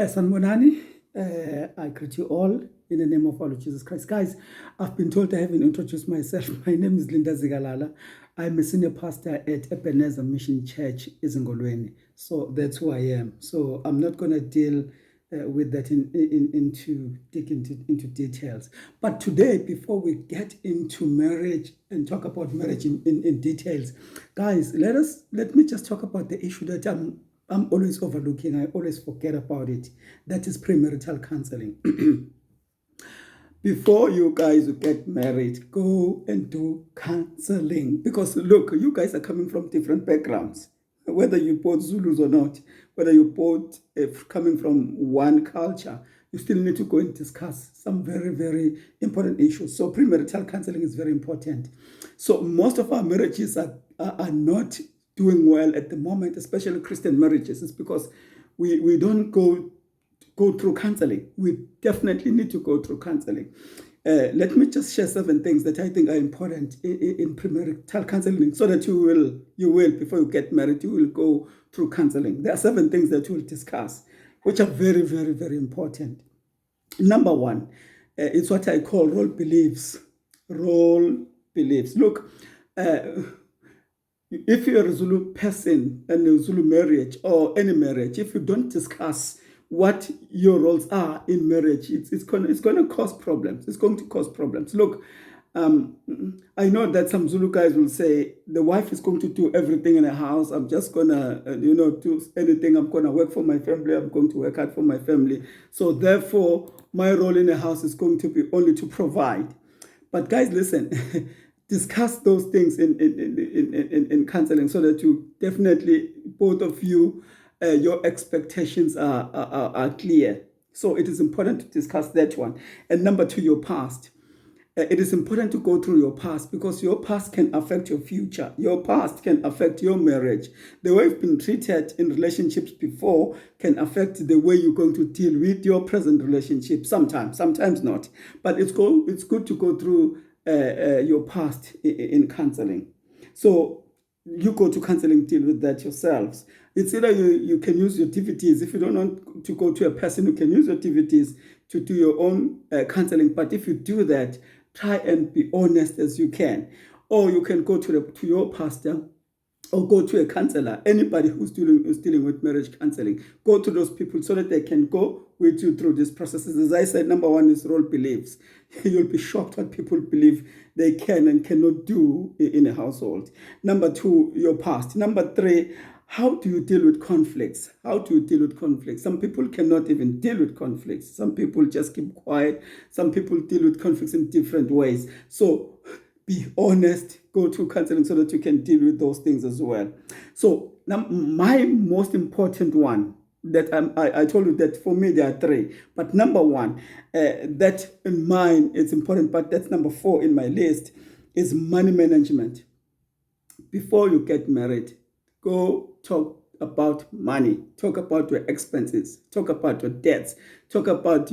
Sanbonani, I greet you all in the name of our Lord Jesus Christ. Guys, I've been told I haven't introduced myself. My name is Linda Zigalala. I'm a senior pastor at Ebenezer Mission Church, Izingolweni. So that's who I am. So I'm not going to deal with that into details. But today, before we get into marriage and talk about marriage in details, guys, let me just talk about the issue that I'm always overlooking. I always forget about it. That is premarital counseling. Before you guys get married, go and do counseling. Because look, you guys are coming from different backgrounds. Whether you both Zulus or not, whether you both coming from one culture, you still need to go and discuss some very, very important issues. So premarital counseling is very important. So most of our marriages are not doing well at the moment, especially Christian marriages. It's because we don't go through counseling. We definitely need to go through counseling. Let me just share 7 things that I think are important in premarital counseling, so that you will before you get married, you will go through counseling. There are 7 things that we'll discuss, which are very, very, very important. Number 1, it's what I call role beliefs. Role beliefs. Look, if you're a Zulu person and a Zulu marriage or any marriage, if you don't discuss what your roles are in marriage, it's going to cause problems. It's going to cause problems. Look, I know that some Zulu guys will say the wife is going to do everything in the house. I'm just going to, do anything. I'm going to work for my family. I'm going to work hard for my family. So therefore, my role in the house is going to be only to provide. But guys, listen, discuss those things in counseling, so that you definitely, both of you, your expectations are clear. So it is important to discuss that one. And number 2, your past. It is important to go through your past, because your past can affect your future. Your past can affect your marriage. The way you've been treated in relationships before can affect the way you're going to deal with your present relationship. Sometimes not. But it's good to go through your past in counseling. So you go to counseling, deal with that yourselves. It's either you can use your DVDs. If you don't want to go to a person, you can use your DVDs to do your own counseling. But if you do that, try and be honest as you can. Or you can go to your pastor, or go to a counselor. Anybody who's dealing with marriage counseling, go to those people so that they can go with you through these processes. As I said, number 1 is role beliefs. You'll be shocked what people believe they can and cannot do in a household. Number 2, your past. Number 3, how do you deal with conflicts? How do you deal with conflicts? Some people cannot even deal with conflicts. Some people just keep quiet. Some people deal with conflicts in different ways. So be honest, go to counseling so that you can deal with those things as well. So now my most important one, that I told you that for me there are 3. But number 1, that in mine it's important, but that's number 4 in my list, is money management. Before you get married, go talk about money. Talk about your expenses. Talk about your debts. Talk about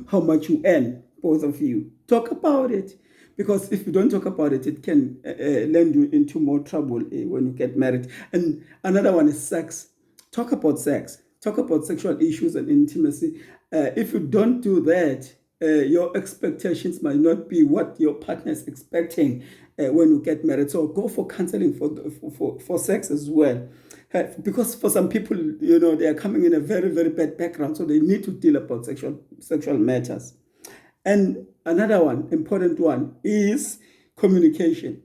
how much you earn, both of you. Talk about it. Because if you don't talk about it, it can land you into more trouble when you get married. And another one is sex. Talk about sex. Talk about sexual issues and intimacy. If you don't do that, your expectations might not be what your partner is expecting when you get married. So go for counseling for sex as well. Because for some people, they are coming in a very, very bad background, so they need to deal about sexual matters. And another one, important one, is communication.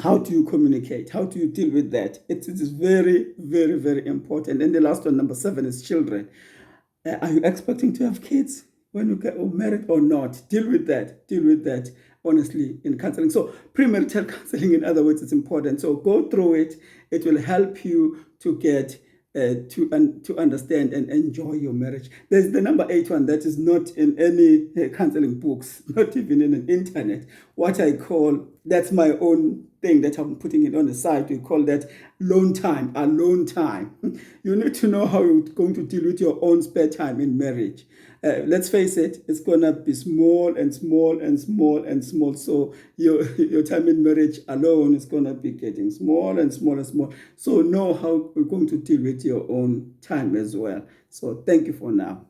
How do you communicate? How do you deal with that? It is very, very, very important. And the last one, number 7, is children. Are you expecting to have kids when you get married or not? Deal with that, honestly, in counseling. So premarital counseling, in other words, is important. So go through it. It will help you to get to understand and enjoy your marriage. There's the number 8 one that is not in any counseling books, not even in the internet, what I call That's my own thing that I'm putting it on the side. We call that alone time. You need to know how you're going to deal with your own spare time in marriage. Let's face it, it's going to be small and small and small and small. So your time in marriage alone is going to be getting small and small and small. So know how you're going to deal with your own time as well. So thank you for now.